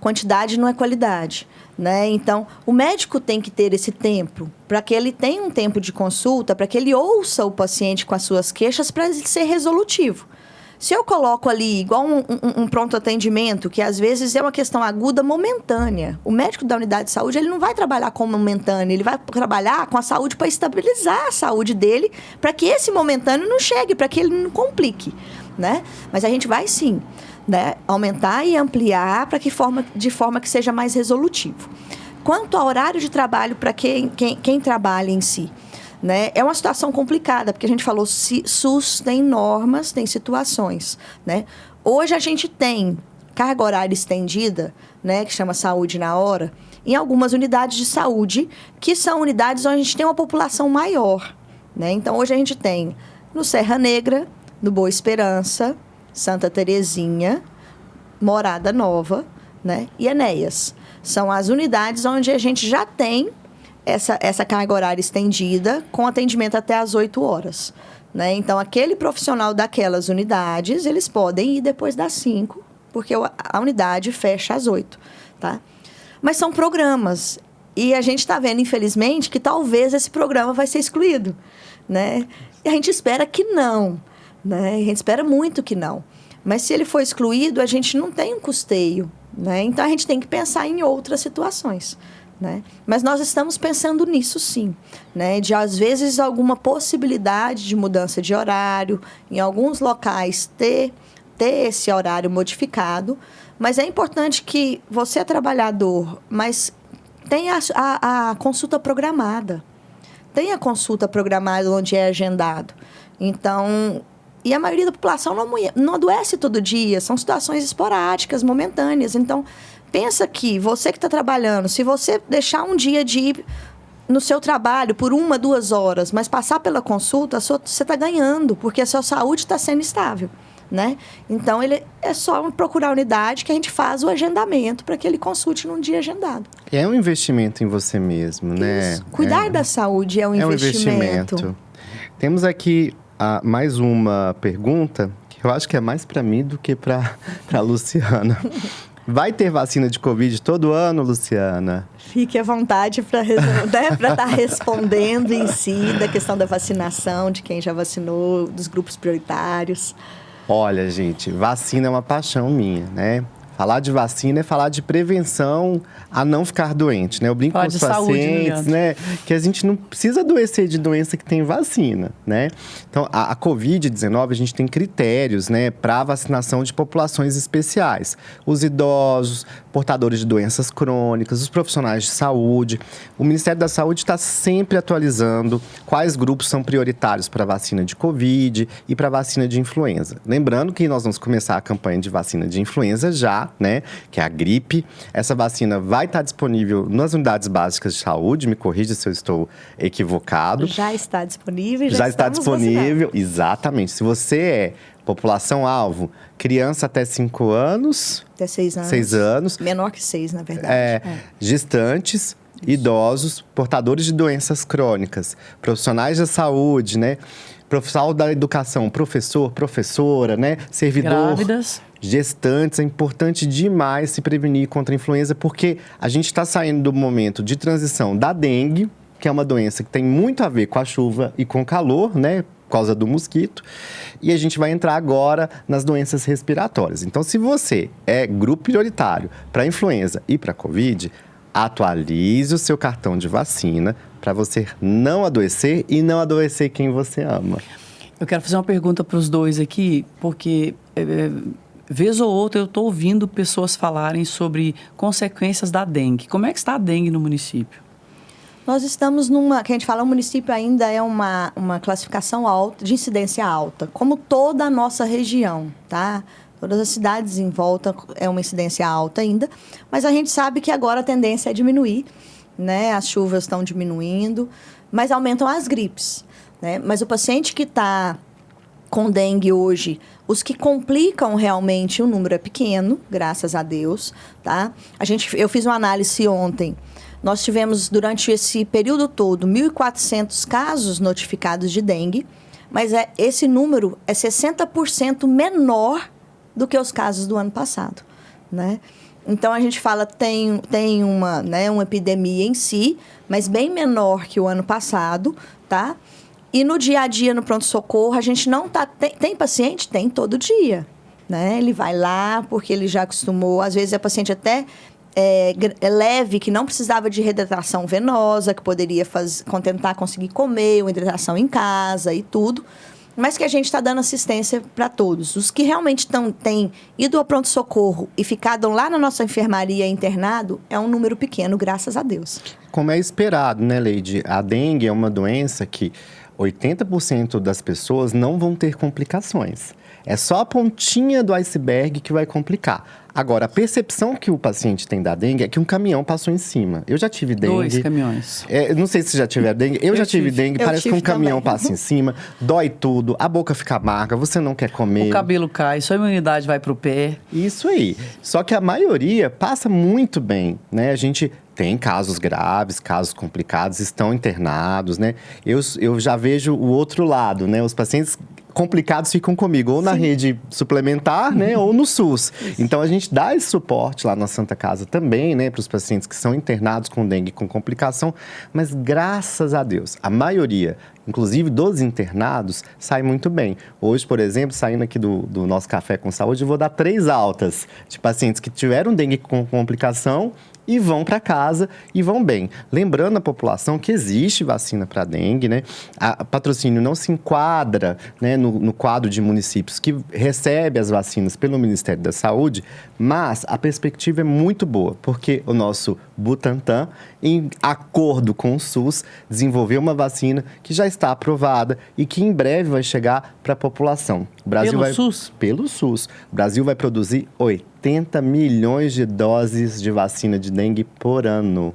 Quantidade não é qualidade, né? Então, o médico tem que ter esse tempo para que ele tenha um tempo de consulta, para que ele ouça o paciente com as suas queixas, para ele ser resolutivo. Se eu coloco ali, igual um pronto atendimento, que às vezes é uma questão aguda momentânea, o médico da unidade de saúde, ele não vai trabalhar com momentâneo, ele vai trabalhar com a saúde para estabilizar a saúde dele, para que esse momentâneo não chegue, para que ele não complique, né? Mas a gente vai sim, né, aumentar e ampliar de forma que seja mais resolutivo. Quanto ao horário de trabalho para quem trabalha em si, né? É uma situação complicada, porque a gente falou, SUS tem normas, tem situações, né? Hoje a gente tem carga horária estendida, né, que chama Saúde na Hora, em algumas unidades de saúde, que são unidades onde a gente tem uma população maior, né? Então, hoje a gente tem no Serra Negra, no Boa Esperança, Santa Terezinha, Morada Nova, né, e Enéas. São as unidades onde a gente já tem essa carga horária estendida, com atendimento até às 8 horas. Né? Então, aquele profissional daquelas unidades, eles podem ir depois das 5, porque a unidade fecha às 8. Tá? Mas são programas. E a gente está vendo, infelizmente, que talvez esse programa vai ser excluído. Né? E a gente espera que não. Né? A gente espera muito que não. Mas se ele for excluído, a gente não tem um custeio. Né? Então, a gente tem que pensar em outras situações. Né? Mas nós estamos pensando nisso sim, né? De às vezes alguma possibilidade de mudança de horário, em alguns locais ter esse horário modificado, mas é importante que você é trabalhador, mas tenha a consulta programada, tenha a consulta programada onde é agendado. Então, e a maioria da população não adoece todo dia, são situações esporádicas, momentâneas. Então, pensa que você que está trabalhando, se você deixar um dia de ir no seu trabalho por 1, 2 horas, mas passar pela consulta, você está ganhando, porque a sua saúde está sendo estável, né? Então, é só procurar a unidade que a gente faz o agendamento para que ele consulte num dia agendado. É um investimento em você mesmo, né? Isso. Cuidar da saúde é um investimento. Temos aqui mais uma pergunta, que eu acho que é mais para mim do que para a Luciana. Vai ter vacina de Covid todo ano, Luciana? Fique à vontade para estar respondendo em si da questão da vacinação, de quem já vacinou, dos grupos prioritários. Olha, gente, vacina é uma paixão minha, né? Falar de vacina é falar de prevenção a não ficar doente, né? Eu brinco com os pacientes, né? Que a gente não precisa adoecer de doença que tem vacina, né? Então, a Covid-19, a gente tem critérios, né? Para vacinação de populações especiais. Os idosos, portadores de doenças crônicas, os profissionais de saúde. O Ministério da Saúde está sempre atualizando quais grupos são prioritários para a vacina de Covid e para a vacina de influenza. Lembrando que nós vamos começar a campanha de vacina de influenza já, né, que é a gripe. Essa vacina vai estar disponível nas unidades básicas de saúde, me corrija se eu estou equivocado. Já está disponível, já está disponível, vacinando. Exatamente. Se você é população-alvo, criança até 5 anos... Até 6 anos. 6 anos. Menor que 6, na verdade. Gestantes, idosos, portadores de doenças crônicas, profissionais da saúde, né? Profissional da educação, professor, professora, né? Servidor. Grávidas. Gestantes, é importante demais se prevenir contra a influenza, porque a gente está saindo do momento de transição da dengue, que é uma doença que tem muito a ver com a chuva e com o calor, né? Por causa do mosquito. E a gente vai entrar agora nas doenças respiratórias. Então, se você é grupo prioritário para influenza e para Covid, atualize o seu cartão de vacina para você não adoecer e não adoecer quem você ama. Eu quero fazer uma pergunta para os dois aqui, porque vez ou outra eu estou ouvindo pessoas falarem sobre consequências da dengue. Como é que está a dengue no município? Nós estamos que a gente fala, o município ainda é uma classificação alta, de incidência alta, como toda a nossa região, tá? Todas as cidades em volta é uma incidência alta ainda, mas a gente sabe que agora a tendência é diminuir, né? As chuvas estão diminuindo, mas aumentam as gripes, né? Mas o paciente que está com dengue hoje, os que complicam realmente, o número é pequeno, graças a Deus, tá? Eu fiz uma análise ontem. Nós tivemos, durante esse período todo, 1.400 casos notificados de dengue, mas esse número é 60% menor do que os casos do ano passado, né? Então, a gente fala tem uma epidemia em si, mas bem menor que o ano passado, tá? E no dia a dia, no pronto-socorro, a gente não tá... Tem paciente? Tem todo dia, né? Ele vai lá porque ele já acostumou. Às vezes, é paciente até leve, que não precisava de reidratação venosa, que poderia tentar conseguir comer, uma hidratação em casa e tudo. Mas que a gente está dando assistência para todos. Os que realmente têm ido ao pronto-socorro e ficado lá na nossa enfermaria internado, é um número pequeno, graças a Deus. Como é esperado, né, Leide? A dengue é uma doença que 80% das pessoas não vão ter complicações. É só a pontinha do iceberg que vai complicar. Agora, a percepção que o paciente tem da dengue é que um caminhão passou em cima. Eu já tive dengue. 2 caminhões. Não sei se já tiver dengue. Eu já tive dengue. Parece que um caminhão passa em cima, dói tudo, a boca fica amarga, você não quer comer. O cabelo cai, sua imunidade vai pro pé. Isso aí. Só que a maioria passa muito bem, né? A gente tem casos graves, casos complicados, estão internados, né? Eu já vejo o outro lado, né? Os pacientes complicados ficam comigo, ou na rede suplementar, né, ou no SUS. Então, a gente dá esse suporte lá na Santa Casa também, né, para os pacientes que são internados com dengue com complicação, mas graças a Deus, a maioria, inclusive dos internados, sai muito bem. Hoje, por exemplo, saindo aqui do nosso Café com Saúde, eu vou dar 3 altas de pacientes que tiveram dengue com complicação e vão para casa e vão bem. Lembrando a população que existe vacina para dengue, né? A Patrocínio não se enquadra, né, no quadro de municípios que recebe as vacinas pelo Ministério da Saúde, mas a perspectiva é muito boa, porque o nosso Butantan, em acordo com o SUS, desenvolveu uma vacina que já está aprovada e que em breve vai chegar para a população. O Brasil SUS? Pelo SUS. O Brasil vai produzir 80 milhões de doses de vacina de dengue por ano.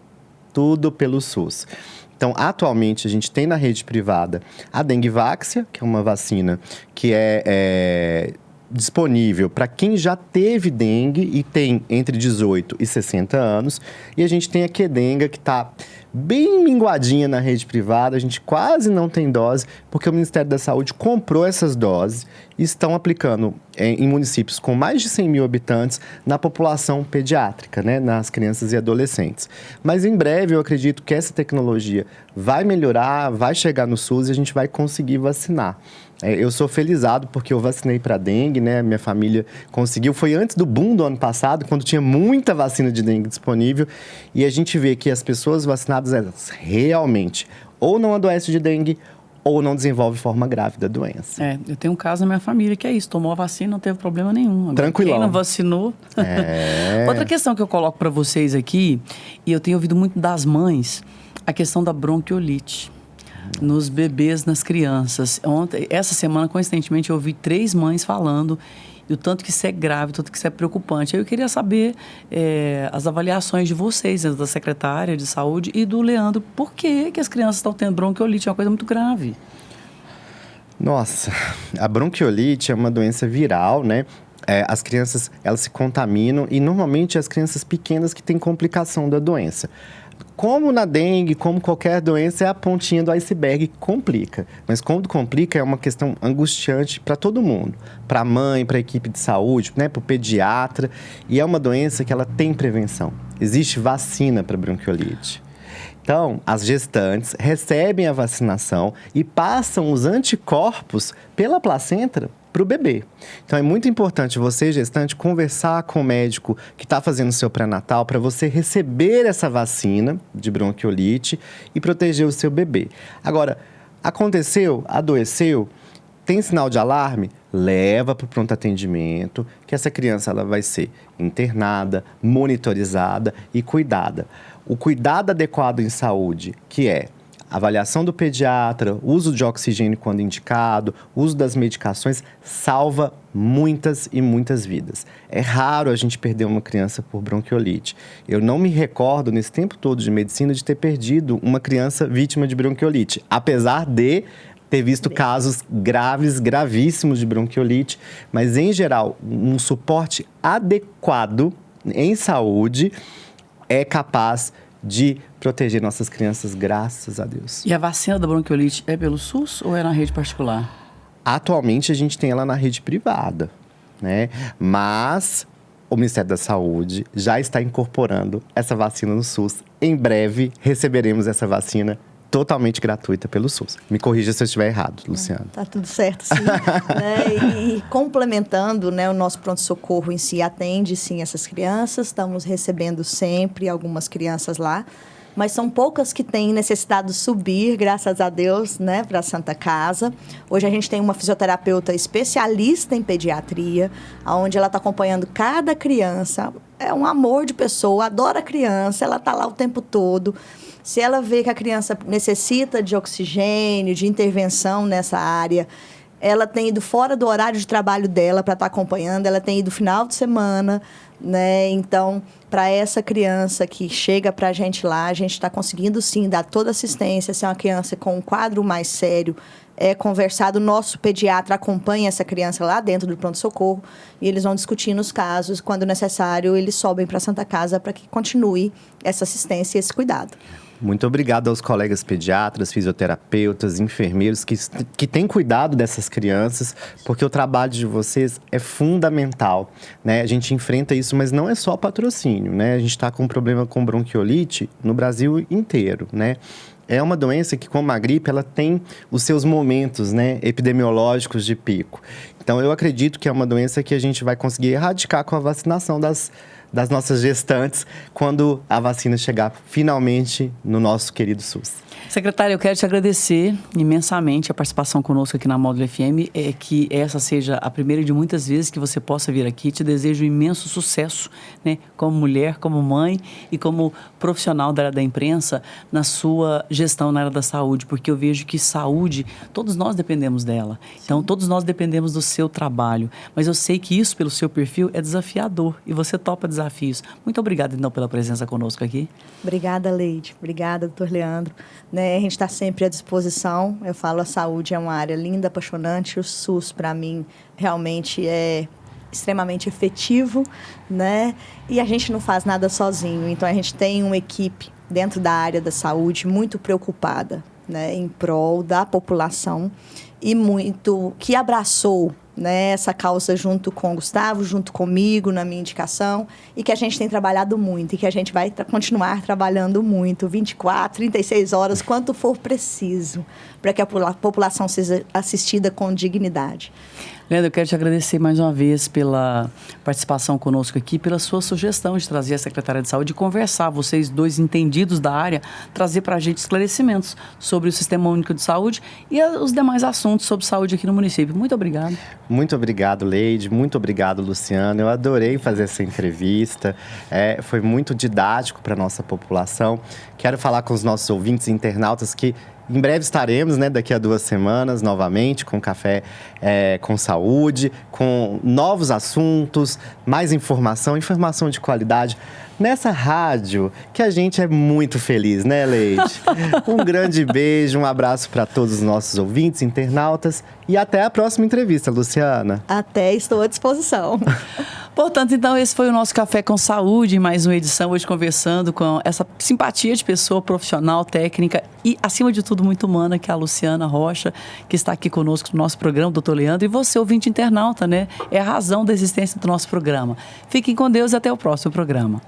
Tudo pelo SUS. Então, atualmente, a gente tem na rede privada a Dengvaxia, que é uma vacina que é disponível para quem já teve dengue e tem entre 18 e 60 anos. E a gente tem a Qdenga, que está bem minguadinha na rede privada, a gente quase não tem dose, porque o Ministério da Saúde comprou essas doses e estão aplicando em municípios com mais de 100 mil habitantes na população pediátrica, né, nas crianças e adolescentes. Mas em breve eu acredito que essa tecnologia vai melhorar, vai chegar no SUS e a gente vai conseguir vacinar. Eu sou felizado porque eu vacinei para dengue, né? Minha família conseguiu. Foi antes do boom do ano passado, quando tinha muita vacina de dengue disponível. E a gente vê que as pessoas vacinadas, elas realmente ou não adoecem de dengue ou não desenvolvem forma grave da doença. Eu tenho um caso na minha família que é isso. Tomou a vacina, não teve problema nenhum. Agora, tranquilão. Quem não vacinou... Outra questão que eu coloco para vocês aqui, e eu tenho ouvido muito das mães, a questão da bronquiolite. Nos bebês, nas crianças. Essa semana, coincidentemente, eu ouvi 3 mães falando do tanto que isso é grave, tanto que isso é preocupante. Eu queria saber as avaliações de vocês, da secretária de saúde e do Leandro. Por que as crianças estão tendo bronquiolite? É uma coisa muito grave. Nossa, a bronquiolite é uma doença viral, né? As crianças, elas se contaminam e normalmente as crianças pequenas que têm complicação da doença. Como na dengue, como qualquer doença, é a pontinha do iceberg que complica. Mas quando complica, é uma questão angustiante para todo mundo. Para a mãe, para a equipe de saúde, né, para o pediatra. E é uma doença que ela tem prevenção. Existe vacina para bronquiolite. Então, as gestantes recebem a vacinação e passam os anticorpos pela placenta para o bebê. Então, é muito importante você, gestante, conversar com o médico que está fazendo o seu pré-natal para você receber essa vacina de bronquiolite e proteger o seu bebê. Agora, aconteceu, adoeceu, tem sinal de alarme? Leva para o pronto atendimento, que essa criança ela vai ser internada, monitorizada e cuidada. O cuidado adequado em saúde, que é avaliação do pediatra, uso de oxigênio quando indicado, uso das medicações, salva muitas e muitas vidas. É raro a gente perder uma criança por bronquiolite. Eu não me recordo, nesse tempo todo de medicina, de ter perdido uma criança vítima de bronquiolite, apesar de ter visto casos graves, gravíssimos de bronquiolite, mas, em geral, um suporte adequado em saúde é capaz de proteger nossas crianças, graças a Deus. E a vacina da bronquiolite é pelo SUS ou é na rede particular? Atualmente, a gente tem ela na rede privada, né? Mas o Ministério da Saúde já está incorporando essa vacina no SUS. Em breve, receberemos essa vacina totalmente gratuita pelo SUS. Me corrija se eu estiver errado, Luciana. Tá tudo certo, sim. Né? E complementando, né, o nosso pronto-socorro em si atende, sim, essas crianças. Estamos recebendo sempre algumas crianças lá, mas são poucas que têm necessidade de subir, graças a Deus, né, para a Santa Casa. Hoje a gente tem uma fisioterapeuta especialista em pediatria, onde ela está acompanhando cada criança. É um amor de pessoa, adora a criança, ela está lá o tempo todo. Se ela vê que a criança necessita de oxigênio, de intervenção nessa área, ela tem ido fora do horário de trabalho dela para estar acompanhando, ela tem ido final de semana, né? Então, para essa criança que chega para a gente lá, a gente está conseguindo, sim, dar toda assistência. Se é uma criança com um quadro mais sério, é conversado, o nosso pediatra acompanha essa criança lá dentro do pronto-socorro e eles vão discutindo os casos. Quando necessário, eles sobem para a Santa Casa para que continue essa assistência e esse cuidado. Muito obrigado aos colegas pediatras, fisioterapeutas, enfermeiros que têm cuidado dessas crianças, porque o trabalho de vocês é fundamental, né? A gente enfrenta isso, mas não é só patrocínio, né? A gente está com um problema com bronquiolite no Brasil inteiro, né? É uma doença que, como a gripe, ela tem os seus momentos, né, epidemiológicos de pico. Então, eu acredito que é uma doença que a gente vai conseguir erradicar com a vacinação das nossas gestantes, quando a vacina chegar finalmente no nosso querido SUS. Secretária, eu quero te agradecer imensamente a participação conosco aqui na Módulo FM, que essa seja a primeira de muitas vezes que você possa vir aqui. Te desejo imenso sucesso, né, como mulher, como mãe e como profissional da área da imprensa na sua gestão na área da saúde, porque eu vejo que saúde, todos nós dependemos dela. Então, todos nós dependemos do seu trabalho, mas eu sei que isso, pelo seu perfil, é desafiador e você topa desafios. Muito obrigada, então, pela presença conosco aqui. Obrigada, Leide. Obrigada, doutor Leandro. Né, a gente está sempre à disposição. Eu falo, a saúde é uma área linda, apaixonante. O SUS, para mim, realmente é extremamente efetivo, né? E a gente não faz nada sozinho. Então, a gente tem uma equipe dentro da área da saúde muito preocupada, né, em prol da população e muito que abraçou, né, essa causa junto com o Gustavo, junto comigo, na minha indicação, e que a gente tem trabalhado muito, e que a gente vai continuar trabalhando muito, 24, 36 horas, quanto for preciso, para que a população seja assistida com dignidade. Leandro, eu quero te agradecer mais uma vez pela participação conosco aqui, pela sua sugestão de trazer a Secretaria de Saúde e conversar, vocês dois entendidos da área, trazer para a gente esclarecimentos sobre o Sistema Único de Saúde e os demais assuntos sobre saúde aqui no município. Muito obrigado. Muito obrigado, Leide. Muito obrigado, Luciano. Eu adorei fazer essa entrevista. Foi muito didático para a nossa população. Quero falar com os nossos ouvintes e internautas que em breve estaremos, né, daqui a 2 semanas, novamente, com Café com Saúde, com novos assuntos, mais informação de qualidade. Nessa rádio, que a gente é muito feliz, né, Leide? Um grande beijo, um abraço para todos os nossos ouvintes, internautas. E até a próxima entrevista, Luciana. Até, estou à disposição. Portanto, então, esse foi o nosso Café com Saúde, mais uma edição, hoje conversando com essa simpatia de pessoa profissional, técnica e, acima de tudo, muito humana, que é a Luciana Rocha, que está aqui conosco no nosso programa, doutor Leandro, e você, ouvinte internauta, né? É a razão da existência do nosso programa. Fiquem com Deus e até o próximo programa.